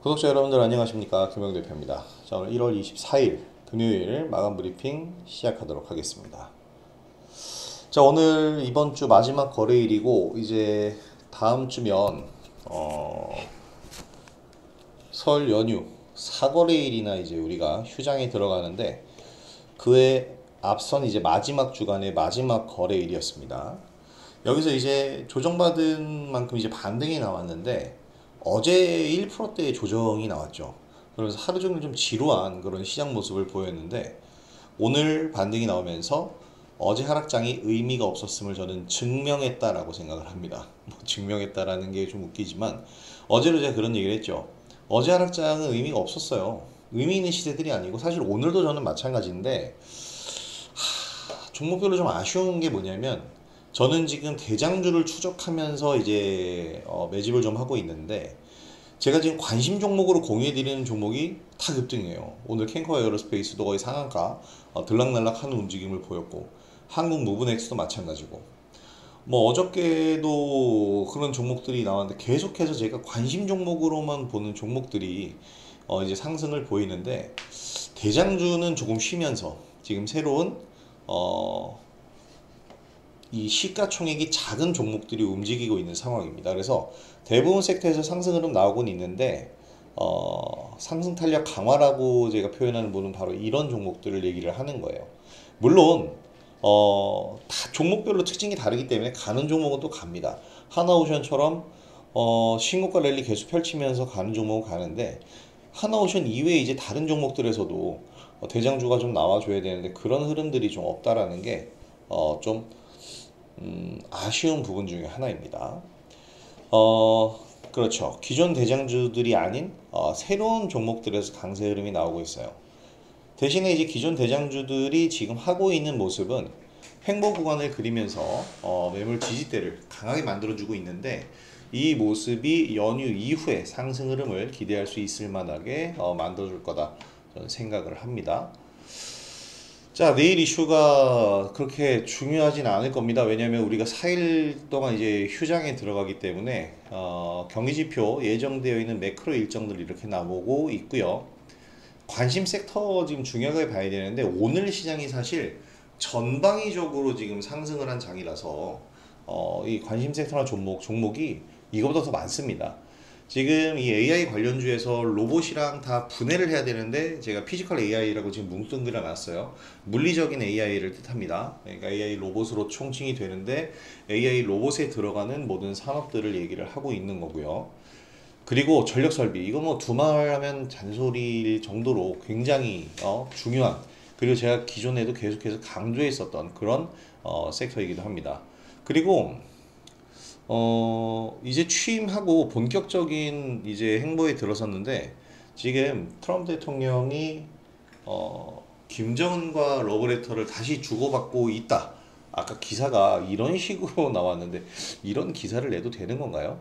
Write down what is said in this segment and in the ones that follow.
구독자 여러분들 안녕하십니까, 김영 대표입니다. 자, 오늘 1월 24일 금요일 마감 브리핑 시작하도록 하겠습니다. 자, 오늘 이번 주 마지막 거래일이고 이제 다음 주면 설 연휴 사거래일이나 이제 우리가 휴장에 들어가는데, 그에 앞선 이제 마지막 주간의 마지막 거래일이었습니다. 여기서 이제 조정받은 만큼 이제 반등이 나왔는데 어제 1%대의 조정이 나왔죠. 그래서 하루 종일 좀 지루한 그런 시장 모습을 보였는데, 오늘 반등이 나오면서 어제 하락장이 의미가 없었음을 저는 증명했다라고 생각을 합니다. 뭐 증명했다라는 게 좀 웃기지만, 어제도 제가 그런 얘기를 했죠. 어제 하락장은 의미가 없었어요. 의미 있는 시세들이 아니고, 사실 오늘도 저는 마찬가지인데, 종목별로 좀 아쉬운 게 뭐냐면, 저는 지금 대장주를 추적하면서 이제 매집을 좀 하고 있는데, 제가 지금 관심 종목으로 공유해드리는 종목이 다 급등이에요. 오늘 캔커 에어로스페이스도 거의 상한가 들락날락 하는 움직임을 보였고, 한국 무브넥스도 마찬가지고, 뭐 어저께도 그런 종목들이 나왔는데, 계속해서 제가 관심 종목으로만 보는 종목들이 이제 상승을 보이는데, 대장주는 조금 쉬면서 지금 새로운 이 시가총액이 작은 종목들이 움직이고 있는 상황입니다. 그래서 대부분 섹터에서 상승 흐름 나오곤 있는데, 상승 탄력 강화라고 제가 표현하는 부분은 바로 이런 종목들을 얘기를 하는 거예요. 물론 다 종목별로 특징이 다르기 때문에 가는 종목은 또 갑니다. 하나오션처럼 신고가 랠리 계속 펼치면서 가는 종목은 가는데, 하나오션 이외에 이제 다른 종목들에서도 대장주가 좀 나와줘야 되는데, 그런 흐름들이 좀 없다라는 게 좀 아쉬운 부분 중에 하나입니다. 그렇죠. 기존 대장주들이 아닌 새로운 종목들에서 강세 흐름이 나오고 있어요. 대신에 이제 기존 대장주들이 지금 하고 있는 모습은 횡보 구간을 그리면서 매물 지지대를 강하게 만들어주고 있는데, 이 모습이 연휴 이후에 상승 흐름을 기대할 수 있을 만하게 만들어줄 거다 저는 생각을 합니다. 자, 내일 이슈가 그렇게 중요하진 않을 겁니다. 왜냐하면 우리가 4일 동안 이제 휴장에 들어가기 때문에 경기지표 예정되어 있는 매크로 일정들 이렇게 나오고 있고요. 관심 섹터 지금 중요하게 봐야 되는데, 오늘 시장이 사실 전방위적으로 지금 상승을 한 장이라서 이 관심 섹터나 종목이 이거보다 더 많습니다. 지금 이 AI 관련주에서 로봇이랑 다 분해를 해야 되는데, 제가 피지컬 AI라고 지금 뭉뚱그려 놨어요. 물리적인 AI를 뜻합니다. 그러니까 AI 로봇으로 총칭이 되는데, AI 로봇에 들어가는 모든 산업들을 얘기를 하고 있는 거고요. 그리고 전력 설비, 이거 뭐 두말하면 잔소리일 정도로 굉장히 중요한, 그리고 제가 기존에도 계속해서 강조했었던 그런 섹터이기도 합니다. 그리고 이제 취임하고 본격적인 이제 행보에 들어섰는데, 지금 트럼프 대통령이 김정은과 러브레터를 다시 주고받고 있다. 아까 기사가 이런 식으로 나왔는데, 이런 기사를 내도 되는 건가요?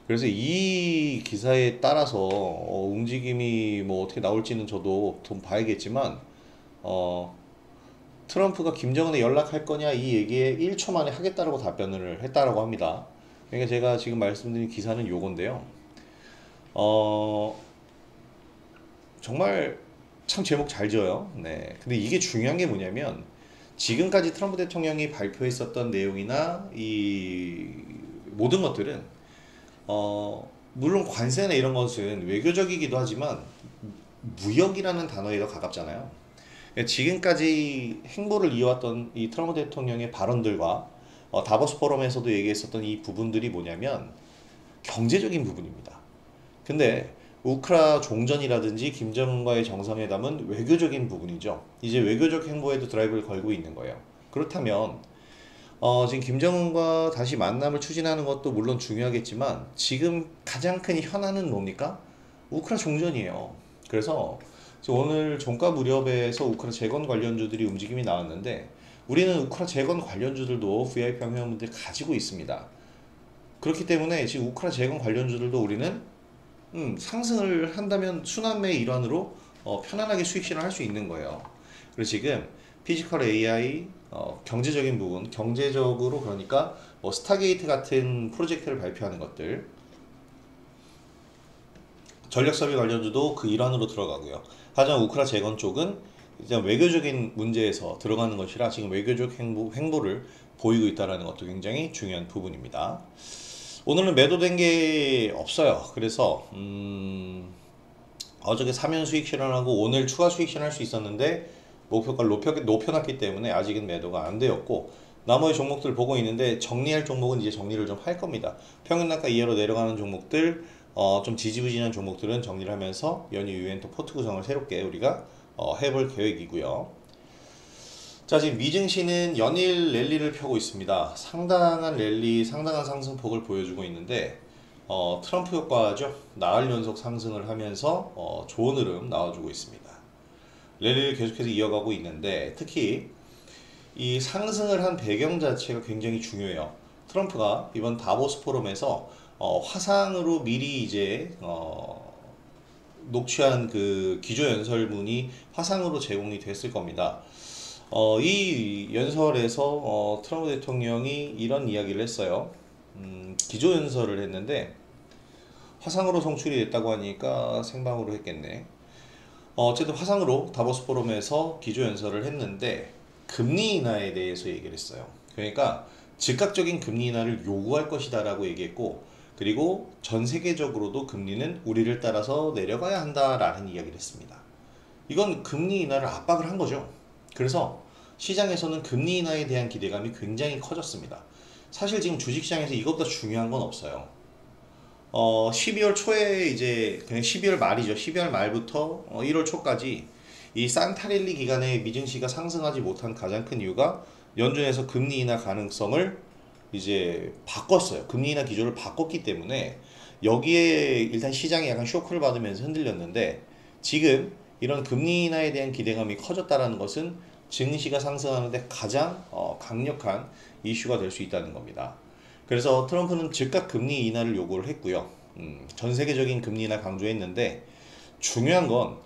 그래서 이 기사에 따라서 움직임이 뭐 어떻게 나올지는 저도 좀 봐야겠지만, 트럼프가 김정은에 연락할 거냐 이 얘기에 1초 만에 하겠다라고 답변을 했다라고 합니다. 그러니까 제가 지금 말씀드린 기사는 요건데요. 정말 참 제목 잘 지어요. 네. 근데 이게 중요한 게 뭐냐면, 지금까지 트럼프 대통령이 발표했었던 내용이나 이 모든 것들은 물론 관세나 이런 것은 외교적이기도 하지만 무역이라는 단어에 더 가깝잖아요. 지금까지 행보를 이어왔던 이 트럼프 대통령의 발언들과 다보스 포럼에서도 얘기했었던 이 부분들이 뭐냐면 경제적인 부분입니다. 근데 우크라 종전이라든지 김정은과의 정상회담은 외교적인 부분이죠. 이제 외교적 행보에도 드라이브를 걸고 있는 거예요. 그렇다면 지금 김정은과 다시 만남을 추진하는 것도 물론 중요하겠지만, 지금 가장 큰 현안은 뭡니까? 우크라 종전이에요. 그래서 오늘 종가 무렵에서 우크라 재건 관련주들이 움직임이 나왔는데, 우리는 우크라 재건 관련주들도 VIP형 회원분들 가지고 있습니다. 그렇기 때문에 지금 우크라 재건 관련주들도 우리는 상승을 한다면 순환매의 일환으로 편안하게 수익 실현할 수 있는 거예요. 그리고 지금 피지컬 AI 경제적인 부분, 경제적으로 그러니까 뭐 스타게이트 같은 프로젝트를 발표하는 것들, 전략설비 관련주도 그 일환으로 들어가고요. 하지만 우크라 재건 쪽은 이제 외교적인 문제에서 들어가는 것이라 지금 외교적 행보를 보이고 있다는 것도 굉장히 중요한 부분입니다. 오늘은 매도된 게 없어요. 그래서 어저께 3연 수익 실현하고 오늘 추가 수익 실현할 수 있었는데 목표가를 높여놨기 때문에 아직은 매도가 안 되었고, 나머지 종목들 보고 있는데 정리할 종목은 이제 정리를 좀 할 겁니다. 평균단가 이하로 내려가는 종목들, 좀 지지부진한 종목들은 정리를 하면서 연휴 이후엔 또 포트 구성을 새롭게 우리가 해볼 계획이고요. 자, 지금 미증시는 연일 랠리를 펴고 있습니다. 상당한 랠리, 상당한 상승폭을 보여주고 있는데 트럼프 효과죠. 나흘 연속 상승을 하면서 좋은 흐름 나와주고 있습니다. 랠리를 계속해서 이어가고 있는데 특히 이 상승을 한 배경 자체가 굉장히 중요해요. 트럼프가 이번 다보스 포럼에서 화상으로 미리 이제 녹취한 그 기조연설문이 화상으로 제공이 됐을 겁니다. 이 연설에서 트럼프 대통령이 이런 이야기를 했어요. 기조연설을 했는데 화상으로 송출이 됐다고 하니까 생방으로 했겠네. 어쨌든 화상으로 다보스 포럼에서 기조연설을 했는데 금리 인하에 대해서 얘기를 했어요. 그러니까 즉각적인 금리 인하를 요구할 것이다 라고 얘기했고, 그리고 전 세계적으로도 금리는 우리를 따라서 내려가야 한다라는 이야기를 했습니다. 이건 금리 인하를 압박을 한 거죠. 그래서 시장에서는 금리 인하에 대한 기대감이 굉장히 커졌습니다. 사실 지금 주식시장에서 이것보다 중요한 건 없어요. 12월 초에 이제 그냥 12월 말이죠. 12월 말부터 1월 초까지 이 산타랠리 기간에 미증시가 상승하지 못한 가장 큰 이유가 연준에서 금리 인하 가능성을 이제 바꿨어요. 금리 인하 기조를 바꿨기 때문에 여기에 일단 시장이 약간 쇼크를 받으면서 흔들렸는데, 지금 이런 금리 인하에 대한 기대감이 커졌다는 것은 증시가 상승하는데 가장 강력한 이슈가 될 수 있다는 겁니다. 그래서 트럼프는 즉각 금리 인하를 요구를 했고요. 전 세계적인 금리 인하 강조했는데, 중요한 건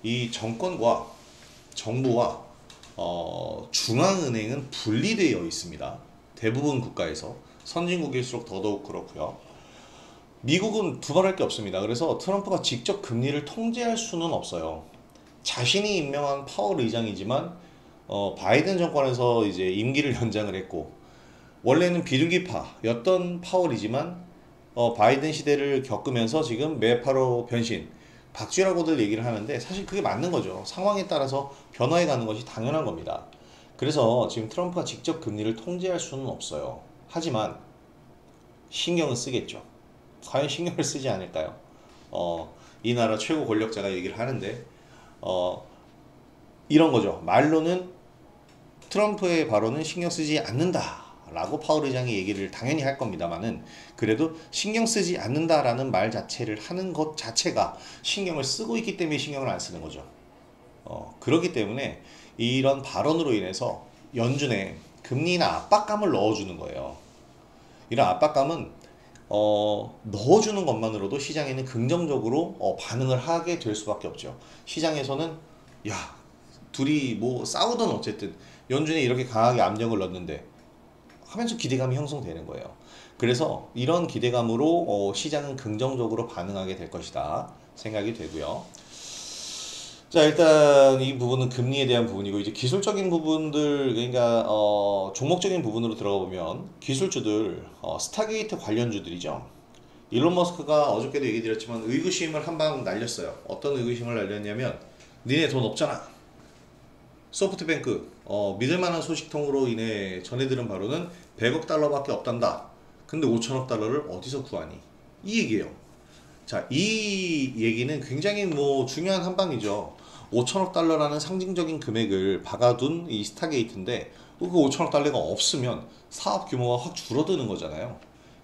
이 정권과 정부와 중앙은행은 분리되어 있습니다. 대부분 국가에서, 선진국일수록 더더욱 그렇고요. 미국은 두말할 게 없습니다. 그래서 트럼프가 직접 금리를 통제할 수는 없어요. 자신이 임명한 파월 의장이지만 바이든 정권에서 이제 임기를 연장을 했고, 원래는 비둘기파였던 파월이지만 바이든 시대를 겪으면서 지금 매파로 변신, 박쥐라고들 얘기를 하는데 사실 그게 맞는 거죠. 상황에 따라서 변화해 가는 것이 당연한 겁니다. 그래서 지금 트럼프가 직접 금리를 통제할 수는 없어요. 하지만 신경은 쓰겠죠. 과연 신경을 쓰지 않을까요? 이 나라 최고 권력자가 얘기를 하는데 이런 거죠. 말로는 트럼프의 발언은 신경 쓰지 않는다 라고 파월 의장이 얘기를 당연히 할 겁니다만은, 그래도 신경 쓰지 않는다라는 말 자체를 하는 것 자체가 신경을 쓰고 있기 때문에 신경을 안 쓰는 거죠. 그렇기 때문에 이런 발언으로 인해서 연준에 금리 인하 압박감을 넣어주는 거예요. 이런 압박감은 넣어주는 것만으로도 시장에는 긍정적으로 반응을 하게 될 수밖에 없죠. 시장에서는 야, 둘이 뭐 싸우든 어쨌든 연준에 이렇게 강하게 압력을 넣는데 하면서 기대감이 형성되는 거예요. 그래서 이런 기대감으로 시장은 긍정적으로 반응하게 될 것이다 생각이 되고요. 자, 일단 이 부분은 금리에 대한 부분이고, 이제 기술적인 부분들, 그러니까 종목적인 부분으로 들어가 보면 기술주들, 스타게이트 관련주들이죠. 일론 머스크가 어저께도 얘기 드렸지만 의구심을 한 방 날렸어요. 어떤 의구심을 날렸냐면, 니네 돈 없잖아. 소프트뱅크 믿을만한 소식통으로 인해 전해들은 바로는 100억 달러밖에 없단다. 근데 5천억 달러를 어디서 구하니? 이 얘기예요. 자, 이 얘기는 굉장히 뭐 중요한 한방이죠. 5천억 달러라는 상징적인 금액을 박아둔 이 스타게이트인데 그 5천억 달러가 없으면 사업 규모가 확 줄어드는 거잖아요.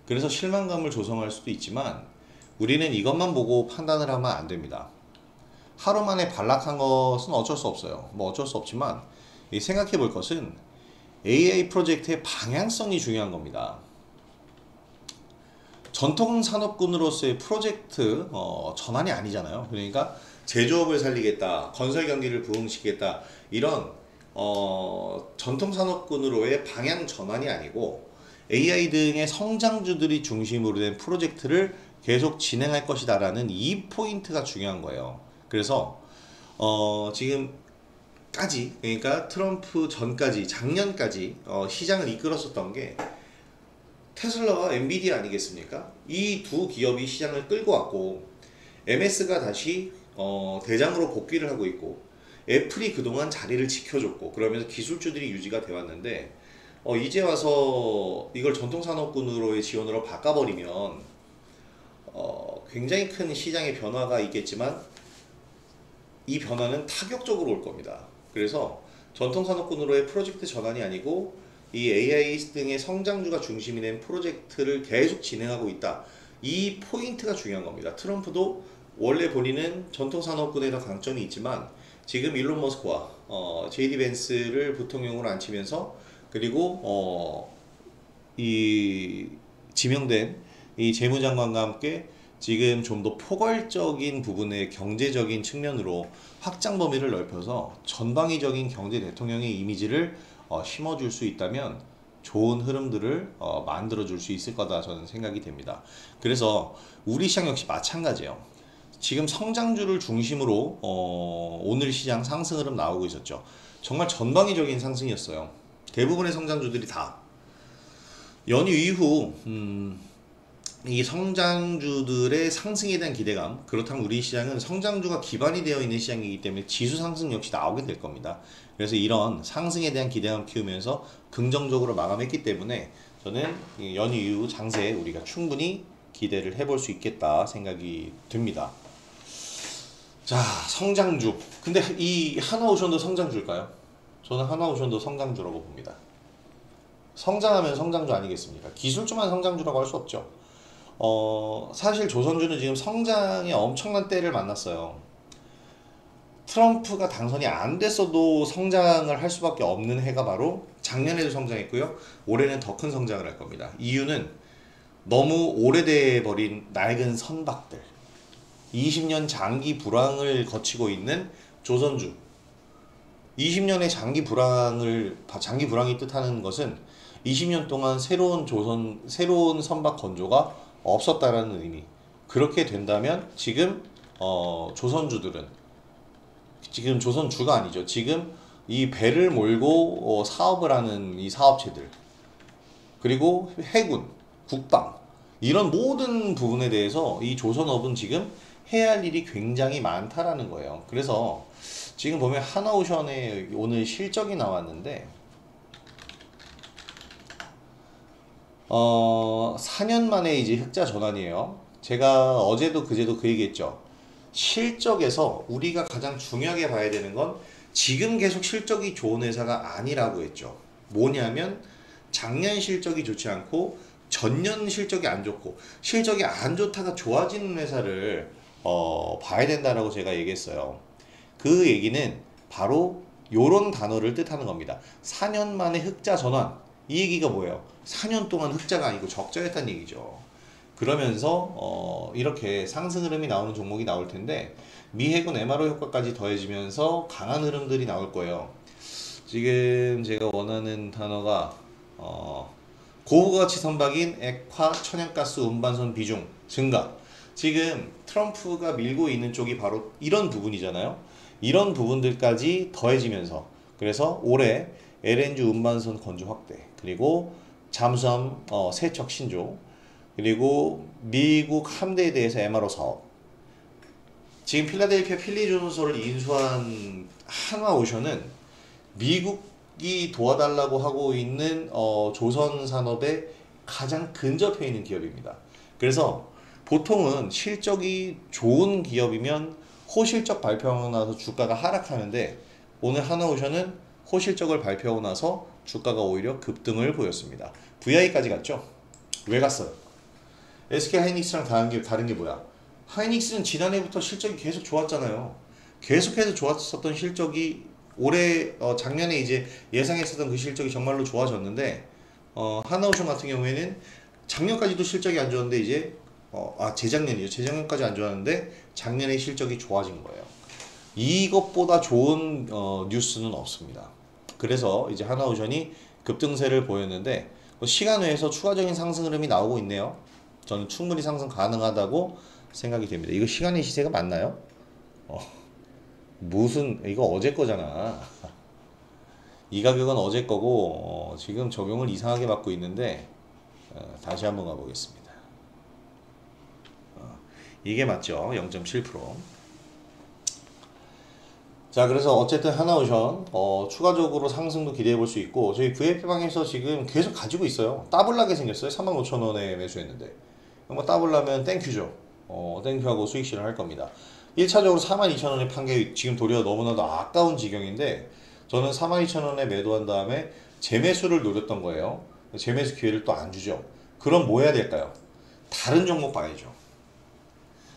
그래서 실망감을 조성할 수도 있지만 우리는 이것만 보고 판단을 하면 안 됩니다. 하루 만에 반락한 것은 어쩔 수 없어요. 뭐 어쩔 수 없지만 생각해 볼 것은 AI 프로젝트의 방향성이 중요한 겁니다. 전통 산업군으로서의 프로젝트 전환이 아니잖아요. 그러니까 제조업을 살리겠다, 건설 경기를 부흥시키겠다, 이런 전통 산업군으로의 방향 전환이 아니고 AI 등의 성장주들이 중심으로 된 프로젝트를 계속 진행할 것이다라는 이 포인트가 중요한 거예요. 그래서 지금까지, 그러니까 트럼프 전까지, 작년까지 시장을 이끌었었던 게 테슬라와 엔비디아 아니겠습니까? 이 두 기업이 시장을 끌고 왔고, MS가 다시 대장으로 복귀를 하고 있고, 애플이 그동안 자리를 지켜줬고, 그러면서 기술주들이 유지가 되어 왔는데, 이제 와서 이걸 전통산업군으로의 지원으로 바꿔버리면 굉장히 큰 시장의 변화가 있겠지만 이 변화는 타격적으로 올 겁니다. 그래서 전통산업군으로의 프로젝트 전환이 아니고 이 AI 등의 성장주가 중심이 된 프로젝트를 계속 진행하고 있다. 이 포인트가 중요한 겁니다. 트럼프도 원래 본인은 전통산업군에 더 강점이 있지만 지금 일론 머스크와 JD 벤스를 부통령으로 앉히면서, 그리고 이 지명된 이 재무장관과 함께 지금 좀 더 포괄적인 부분의 경제적인 측면으로 확장 범위를 넓혀서 전방위적인 경제 대통령의 이미지를 심어줄 수 있다면 좋은 흐름들을 만들어줄 수 있을 거다 저는 생각이 됩니다. 그래서 우리 시장 역시 마찬가지예요. 지금 성장주를 중심으로 오늘 시장 상승 흐름 나오고 있었죠. 정말 전방위적인 상승이었어요. 대부분의 성장주들이 다 연휴 이후 이 성장주들의 상승에 대한 기대감, 그렇다면 우리 시장은 성장주가 기반이 되어 있는 시장이기 때문에 지수 상승 역시 나오게 될 겁니다. 그래서 이런 상승에 대한 기대감 키우면서 긍정적으로 마감했기 때문에 저는 연휴 이후 장세에 우리가 충분히 기대를 해볼 수 있겠다 생각이 듭니다. 자, 성장주. 근데 이 하나오션도 성장주일까요? 저는 하나오션도 성장주라고 봅니다. 성장하면 성장주 아니겠습니까? 기술주만 성장주라고 할 수 없죠. 사실 조선주는 지금 성장에 엄청난 때를 만났어요. 트럼프가 당선이 안 됐어도 성장을 할 수밖에 없는 해가 바로 작년에도 성장했고요. 올해는 더 큰 성장을 할 겁니다. 이유는 너무 오래돼 버린 낡은 선박들, 20년 장기 불황을 거치고 있는 조선주. 20년의 장기 불황이 뜻하는 것은 20년 동안 새로운 선박 건조가 없었다라는 의미. 그렇게 된다면 지금 조선주들은, 지금 조선주가 아니죠. 지금 이 배를 몰고 사업을 하는 이 사업체들, 그리고 해군, 국방, 이런 모든 부분에 대해서 이 조선업은 지금 해야 할 일이 굉장히 많다라는 거예요. 그래서 지금 보면 하나오션의 오늘 실적이 나왔는데 4년 만에 이제 흑자 전환이에요. 제가 어제도 그제도 그 얘기했죠. 실적에서 우리가 가장 중요하게 봐야 되는 건 지금 계속 실적이 좋은 회사가 아니라고 했죠. 뭐냐면 작년 실적이 좋지 않고 전년 실적이 안 좋고 실적이 안 좋다가 좋아지는 회사를 봐야 된다라고 제가 얘기했어요. 그 얘기는 바로 요런 단어를 뜻하는 겁니다. 4년 만에 흑자 전환. 이 얘기가 뭐예요? 4년 동안 흑자가 아니고 적자였다는 얘기죠. 그러면서 이렇게 상승 흐름이 나오는 종목이 나올 텐데 미해군 MRO 효과까지 더해지면서 강한 흐름들이 나올 거예요. 지금 제가 원하는 단어가 고부가치 선박인 액화 천연가스 운반선 비중 증가. 지금 트럼프가 밀고 있는 쪽이 바로 이런 부분이잖아요. 이런 부분들까지 더해지면서, 그래서 올해 LNG 운반선 건조 확대, 그리고 잠수함 세척 신조, 그리고 미국 함대에 대해서 MRO 사업, 지금 필라델피아 필리존소를 인수한 하나오션은 미국이 도와달라고 하고 있는 조선 산업에 가장 근접해 있는 기업입니다. 그래서 보통은 실적이 좋은 기업이면 호실적 발표하고 나서 주가가 하락하는데 오늘 하나오션은 호실적을 발표하고 나서 주가가 오히려 급등을 보였습니다. VI까지 갔죠? 왜 갔어요? SK 하이닉스랑 다른 게 뭐야? 하이닉스는 지난해부터 실적이 계속 좋았잖아요. 계속해서 좋았었던 실적이 올해 작년에 이제 예상했었던 그 실적이 정말로 좋아졌는데 하나오션 같은 경우에는 작년까지도 실적이 안 좋았는데 이제 재작년이죠. 재작년까지 안 좋았는데 작년에 실적이 좋아진 거예요. 이것보다 좋은 뉴스는 없습니다. 그래서 이제 하나오션이 급등세를 보였는데 시간 외에서 추가적인 상승 흐름이 나오고 있네요. 저는 충분히 상승 가능하다고 생각이 됩니다. 이거 시간의 시세가 맞나요? 무슨 이거 어제 거잖아. 이 가격은 어제 거고 지금 적용을 이상하게 받고 있는데 다시 한번 가보겠습니다. 이게 맞죠? 0.7%. 자, 그래서 어쨌든 하나오션 추가적으로 상승도 기대해 볼 수 있고 저희 VIP방에서 지금 계속 가지고 있어요. 따블나게 생겼어요. 35,000원에 매수했는데 뭐 따블라면 땡큐죠. 땡큐하고 수익 실현할 겁니다. 1차적으로 42,000원에 판 게 지금 도리어 너무나도 아까운 지경인데 저는 42,000원에 매도한 다음에 재매수를 노렸던 거예요. 재매수 기회를 또 안 주죠. 그럼 뭐 해야 될까요? 다른 종목 봐야죠.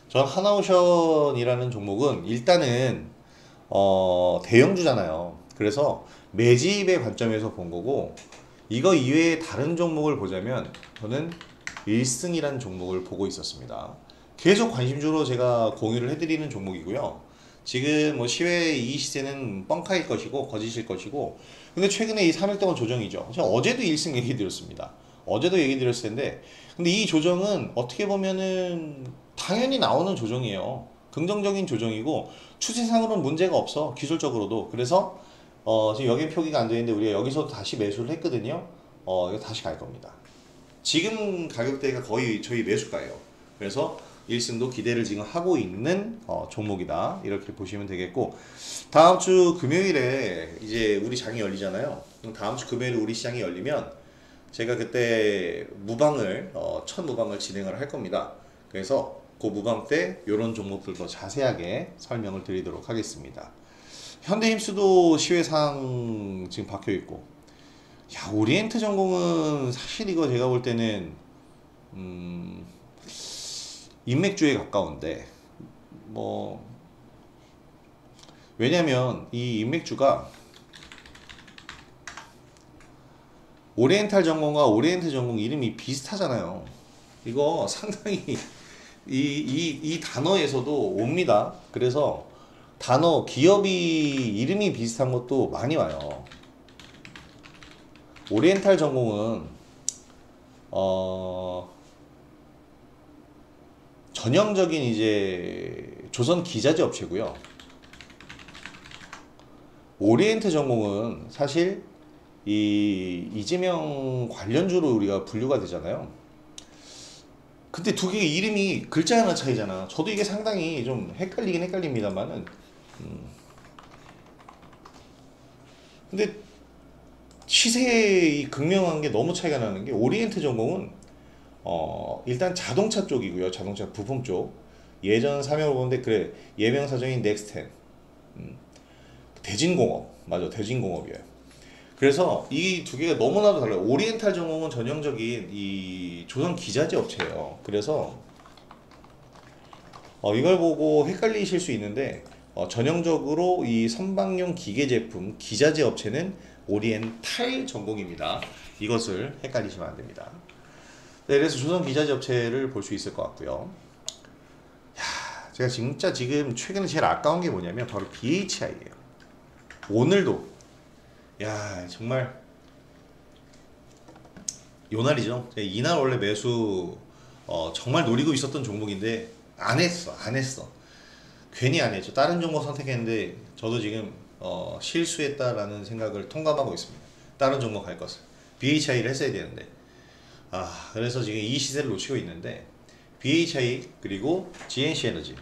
전 하나오션이라는 종목은 일단은 대형주잖아요. 그래서 매집의 관점에서 본 거고 이거 이외에 다른 종목을 보자면 저는 1승이라는 종목을 보고 있었습니다. 계속 관심주로 제가 공유를 해드리는 종목이고요. 지금 뭐 시외 이 시세는 뻥카일 것이고 거짓일 것이고 근데 최근에 이 3일 동안 조정이죠. 제가 어제도 1승 얘기 드렸습니다. 어제도 얘기 드렸을 텐데 근데 이 조정은 어떻게 보면은 당연히 나오는 조정이에요. 긍정적인 조정이고 추세상으로는 문제가 없어. 기술적으로도. 그래서 지금 여기 표기가 안 되는데 우리가 여기서 다시 매수를 했거든요. 이거 다시 갈 겁니다. 지금 가격대가 거의 저희 매수가예요. 그래서 1승도 기대를 지금 하고 있는 종목이다. 이렇게 보시면 되겠고 다음 주 금요일에 이제 우리 장이 열리잖아요. 다음 주 금요일에 우리 시장이 열리면 제가 그때 무방을 첫 무방을 진행을 할 겁니다. 그래서 그 무방 때 이런 종목들 더 자세하게 설명을 드리도록 하겠습니다. 현대힘스도 시외상 지금 박혀 있고 야 오리엔트 전공은 사실 이거 제가 볼 때는 인맥주에 가까운데 뭐 왜냐면 이 인맥주가 오리엔탈 전공과 오리엔트 전공 이름이 비슷하잖아요. 이거 상당히 이 단어에서도 옵니다. 그래서 단어 기업이 이름이 비슷한 것도 많이 와요. 오리엔탈 전공은 전형적인 이제 조선 기자재 업체고요. 오리엔트 전공은 사실 이 이재명 관련주로 우리가 분류가 되잖아요. 근데 두 개의 이름이 글자 하나 차이잖아. 저도 이게 상당히 좀 헷갈리긴 헷갈립니다만은 근데 시세의 극명한 게 너무 차이가 나는 게 오리엔트 전공은 일단 자동차 쪽이고요. 자동차 부품 쪽. 예전 사명을 보는데 그래 예명 사정인 넥스텐 대진공업 맞아 대진공업이에요. 그래서 이 두 개가 너무나도 달라요. 오리엔탈 전공은 전형적인 이 조선 기자재 업체예요. 그래서 이걸 보고 헷갈리실 수 있는데 전형적으로 이 선박용 기계 제품 기자재 업체는 오리엔탈 전공입니다. 이것을 헷갈리시면 안 됩니다. 네, 그래서 조선 기자재 업체를 볼 수 있을 것 같고요. 야, 제가 진짜 지금 최근에 제일 아까운 게 뭐냐면 바로 BHI예요. 오늘도 야 정말 요날이죠. 이날 원래 매수 정말 노리고 있었던 종목인데 안 했어. 괜히 안 했죠. 다른 종목 선택했는데 저도 지금 실수했다라는 생각을 통감하고 있습니다. 다른 종목 할 것을 BHI를 했어야 되는데 그래서 지금 이 시세를 놓치고 있는데 BHI 그리고 GNC에너지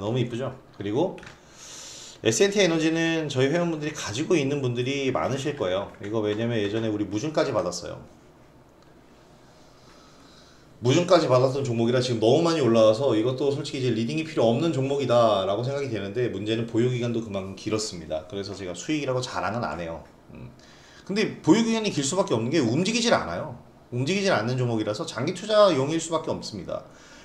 너무 이쁘죠. 그리고 S&T 에너지는 저희 회원분들이 가지고 있는 분들이 많으실 거예요. 이거 왜냐면 예전에 우리 무중까지 받았어요. 무중까지 받았던 종목이라 지금 너무 많이 올라와서 이것도 솔직히 이제 리딩이 필요 없는 종목이다 라고 생각이 되는데 문제는 보유기간도 그만큼 길었습니다. 그래서 제가 수익이라고 자랑은 안 해요. 근데 보유기간이 길 수밖에 없는 게 움직이질 않아요. 움직이질 않는 종목이라서 장기 투자용일 수밖에 없습니다.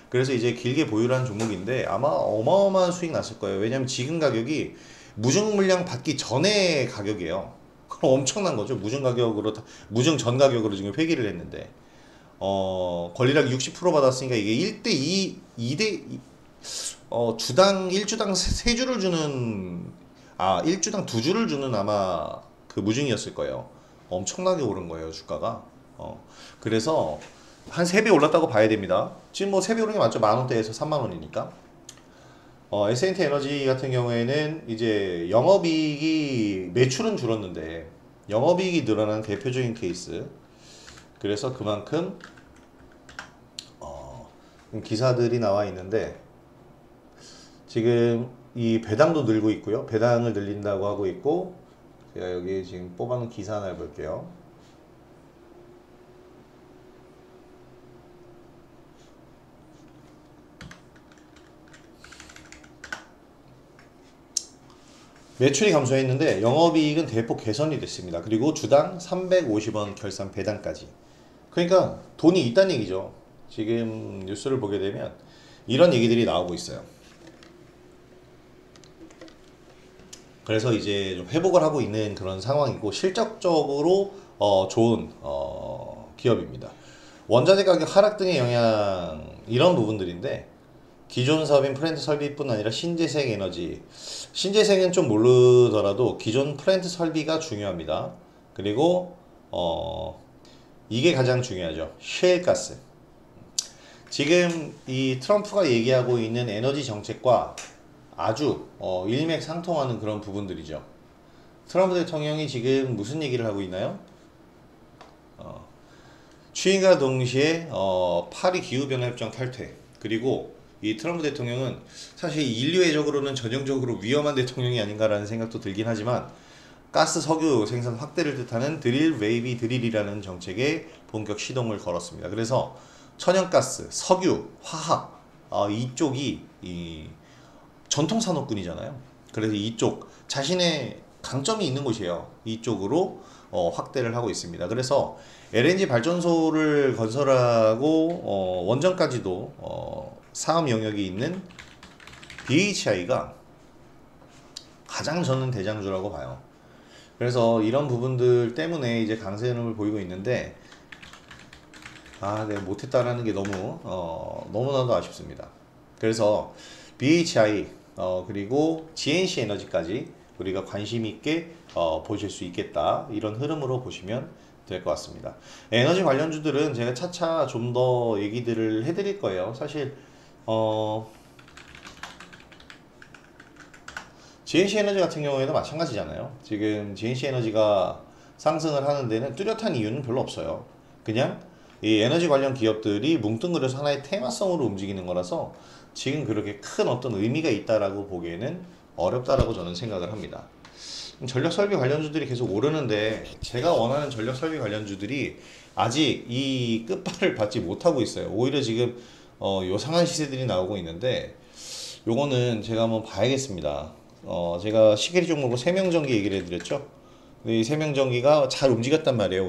그래서 이제 길게 보유를 한 종목인데 아마 어마어마한 수익 났을 거예요. 왜냐면 지금 가격이 무중 물량 받기 전에 가격이에요. 그럼 엄청난 거죠. 무중 가격으로 무중 전 가격으로 지금 회귀를 했는데 권리락이 60% 받았으니까 이게 1대2 2대 주당 1주당 3주를 주는 1주당 2주를 주는 아마 그 무중이었을 거예요. 엄청나게 오른 거예요, 주가가. 그래서 한 3배 올랐다고 봐야 됩니다. 지금 뭐 3배 오른 게 맞죠? 만원대에서 3만원이니까. S&T 에너지 같은 경우에는 이제 영업이익이 매출은 줄었는데 영업이익이 늘어난 대표적인 케이스. 그래서 그만큼 기사들이 나와 있는데 지금 이 배당도 늘고 있고요. 배당을 늘린다고 하고 있고 제가 여기 지금 뽑아놓은 기사 하나 해볼게요. 매출이 감소했는데 영업이익은 대폭 개선이 됐습니다. 그리고 주당 350원 결산 배당까지. 그러니까 돈이 있다는 얘기죠. 지금 뉴스를 보게 되면 이런 얘기들이 나오고 있어요. 그래서 이제 좀 회복을 하고 있는 그런 상황이고 실적적으로 좋은 기업입니다. 원자재 가격 하락 등의 영향 이런 부분들인데 기존 사업인 플랜트 설비뿐 아니라 신재생 에너지 신재생은 좀 모르더라도 기존 플랜트 설비가 중요합니다. 그리고 이게 가장 중요하죠. 셰일가스. 지금 이 트럼프가 얘기하고 있는 에너지 정책과 아주 일맥상통하는 그런 부분들이죠. 트럼프 대통령이 지금 무슨 얘기를 하고 있나요? 취임과 동시에 파리 기후변화협정 탈퇴 그리고 이 트럼프 대통령은 사실 인류애적으로는 전형적으로 위험한 대통령이 아닌가라는 생각도 들긴 하지만 가스 석유 생산 확대를 뜻하는 드릴 웨이비 드릴이라는 정책에 본격 시동을 걸었습니다. 그래서 천연가스, 석유, 화학 이쪽이 이 전통 산업군이잖아요. 그래서 이쪽 자신의 강점이 있는 곳이에요. 이쪽으로 확대를 하고 있습니다. 그래서 LNG 발전소를 건설하고 원전까지도 사업 영역이 있는 BHI가 가장 저는 대장주라고 봐요. 그래서 이런 부분들 때문에 이제 강세 흐름을 보이고 있는데 내가 못했다라는 게 너무나도 아쉽습니다. 그래서 BHI 그리고 GNC 에너지까지 우리가 관심 있게 보실 수 있겠다 이런 흐름으로 보시면 될 것 같습니다. 에너지 관련주들은 제가 차차 좀 더 얘기들을 해드릴 거예요. 사실 GNC 에너지 같은 경우에도 마찬가지잖아요. 지금 GNC 에너지가 상승을 하는 데는 뚜렷한 이유는 별로 없어요. 그냥 이 에너지 관련 기업들이 뭉뚱그려서 하나의 테마성으로 움직이는 거라서 지금 그렇게 큰 어떤 의미가 있다라고 보기에는 어렵다라고 저는 생각을 합니다. 전력 설비 관련주들이 계속 오르는데 제가 원하는 전력 설비 관련주들이 아직 이 끝발을 받지 못하고 있어요. 오히려 지금 요상한 시세들이 나오고 있는데 요거는 제가 한번 봐야겠습니다. 제가 시계리 종목으로 세명전기 얘기를 해드렸죠. 근데 이 세명전기가 잘 움직였단 말이에요.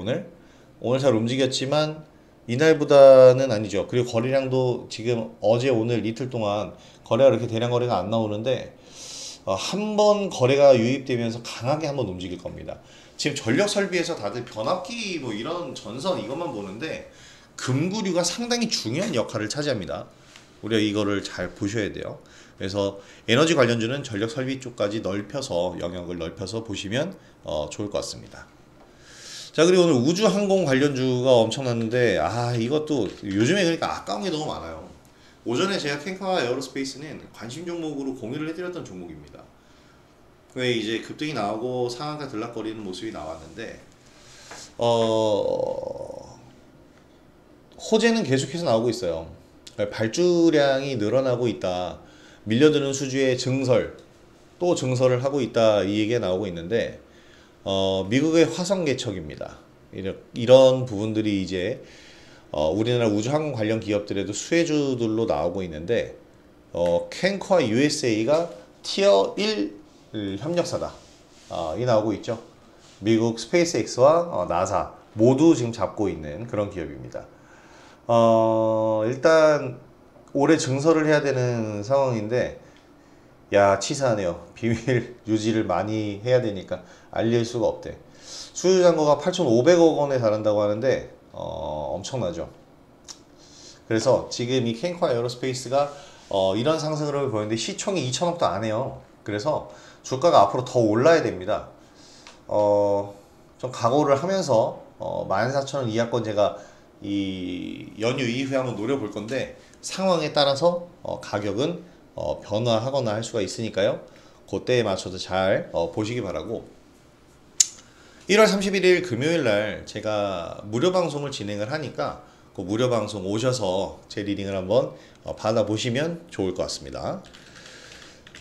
오늘 잘 움직였지만 이날보다는 아니죠. 그리고 거래량도 지금 어제 오늘 이틀 동안 거래가 그렇게 대량 거래가 안 나오는데 한 번 거래가 유입되면서 강하게 한번 움직일 겁니다. 지금 전력 설비에서 다들 변압기 뭐 이런 전선 이것만 보는데 금구류가 상당히 중요한 역할을 차지합니다. 우리가 이거를 잘 보셔야 돼요. 그래서 에너지 관련주는 전력 설비 쪽까지 넓혀서 영역을 넓혀서 보시면 좋을 것 같습니다. 자, 그리고 오늘 우주항공 관련주가 엄청났는데 이것도 요즘에 그러니까 아까운 게 너무 많아요. 오전에 제가 캔카와 에어로스페이스는 관심 종목으로 공유를 해드렸던 종목입니다. 왜 이제 급등이 나오고 상한가 들락거리는 모습이 나왔는데 호재는 계속해서 나오고 있어요. 발주량이 늘어나고 있다. 밀려드는 수주의 증설, 또 증설을 하고 있다. 이 얘기가 나오고 있는데 미국의 화성개척입니다. 이런 부분들이 이제 우리나라 우주항공 관련 기업들에도 수혜주들로 나오고 있는데 캔커와 USA가 티어 1 협력사다. 이 나오고 있죠. 미국 스페이스X와 나사 모두 지금 잡고 있는 그런 기업입니다. 일단 올해 증설을 해야 되는 상황인데 치사하네요. 비밀 유지를 많이 해야 되니까 알릴 수가 없대. 수주 잔고가 8,500억 원에 달한다고 하는데 엄청나죠. 그래서 지금 이 캔커 에어로스페이스가 이런 상승 흐름을 보이는데 시총이 2천억도 안 해요. 그래서 주가가 앞으로 더 올라야 됩니다. 좀 각오를 하면서 14,000원 이하권 제가 이 연휴 이후에 한번 노려볼 건데 상황에 따라서 가격은 변화하거나 할 수가 있으니까요. 그때에 맞춰서 잘 보시기 바라고, 1월 31일 금요일 날 제가 무료 방송을 진행을 하니까 그 무료 방송 오셔서 제 리딩을 한번 받아보시면 좋을 것 같습니다.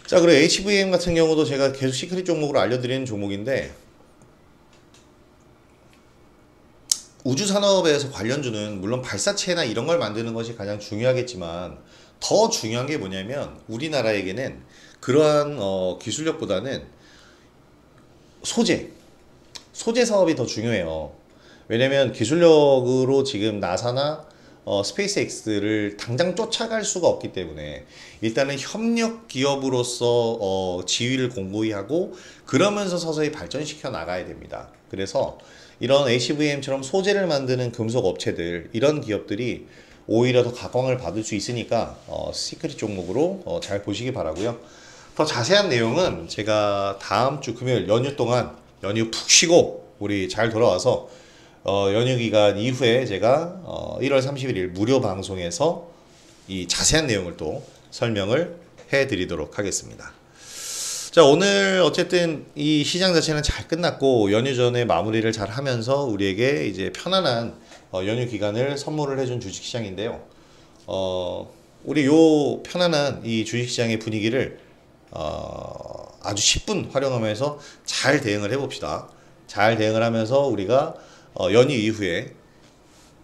자, 그리고 HVM 같은 경우도 제가 계속 시크릿 종목으로 알려드리는 종목인데, 우주산업에서 관련주는 물론 발사체나 이런 걸 만드는 것이 가장 중요하겠지만 더 중요한 게 뭐냐면 우리나라에게는 그러한 기술력보다는 소재 사업이 더 중요해요. 왜냐면 기술력으로 지금 나사나 스페이스X를 당장 쫓아갈 수가 없기 때문에 일단은 협력 기업으로서 지위를 공고히 하고 그러면서 서서히 발전시켜 나가야 됩니다. 그래서 이런 HVM처럼 소재를 만드는 금속 업체들, 이런 기업들이 오히려 더 각광을 받을 수 있으니까 시크릿 종목으로 잘 보시기 바라고요. 더 자세한 내용은 제가 다음 주 금요일 연휴 동안 연휴 푹 쉬고 우리 잘 돌아와서 연휴 기간 이후에 제가 1월 31일 무료 방송에서 이 자세한 내용을 또 설명을 해 드리도록 하겠습니다. 자, 오늘 어쨌든 이 시장 자체는 잘 끝났고 연휴 전에 마무리를 잘 하면서 우리에게 이제 편안한 연휴 기간을 선물을 해준 주식시장인데요. 우리 요 편안한 이 주식시장의 분위기를 아주 10분 활용하면서 잘 대응을 해봅시다. 잘 대응을 하면서 우리가 연휴 이후에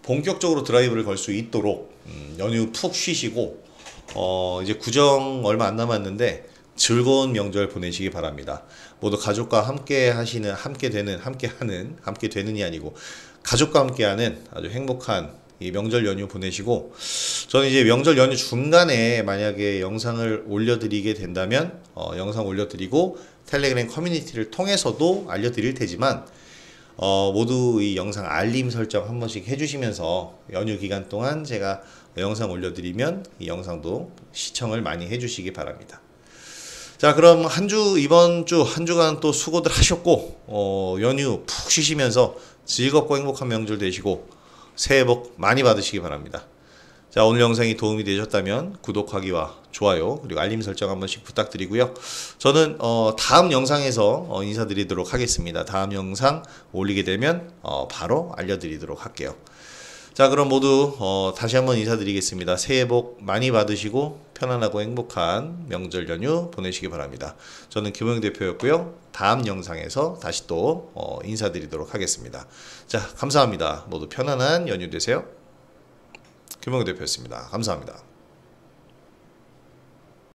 본격적으로 드라이브를 걸 수 있도록 연휴 푹 쉬시고 이제 구정 얼마 안 남았는데 즐거운 명절 보내시기 바랍니다. 모두 가족과 함께 되는이 아니고 가족과 함께하는 아주 행복한 이 명절 연휴 보내시고, 저는 이제 명절 연휴 중간에 만약에 영상을 올려드리게 된다면 영상 올려드리고 텔레그램 커뮤니티를 통해서도 알려드릴 테지만 모두 이 영상 알림 설정 한 번씩 해주시면서 연휴 기간 동안 제가 영상 올려드리면 이 영상도 시청을 많이 해주시기 바랍니다. 자, 그럼 이번 주 한 주간 또 수고들 하셨고 연휴 푹 쉬시면서 즐겁고 행복한 명절 되시고 새해 복 많이 받으시기 바랍니다. 자, 오늘 영상이 도움이 되셨다면 구독하기와 좋아요 그리고 알림 설정 한 번씩 부탁드리고요. 저는 다음 영상에서 인사드리도록 하겠습니다. 다음 영상 올리게 되면 바로 알려드리도록 할게요. 자, 그럼 모두 다시 한번 인사드리겠습니다. 새해 복 많이 받으시고 편안하고 행복한 명절 연휴 보내시기 바랍니다. 저는 김호영 대표였고요. 다음 영상에서 다시 또 인사드리도록 하겠습니다. 자, 감사합니다. 모두 편안한 연휴 되세요. 김호영 대표였습니다. 감사합니다.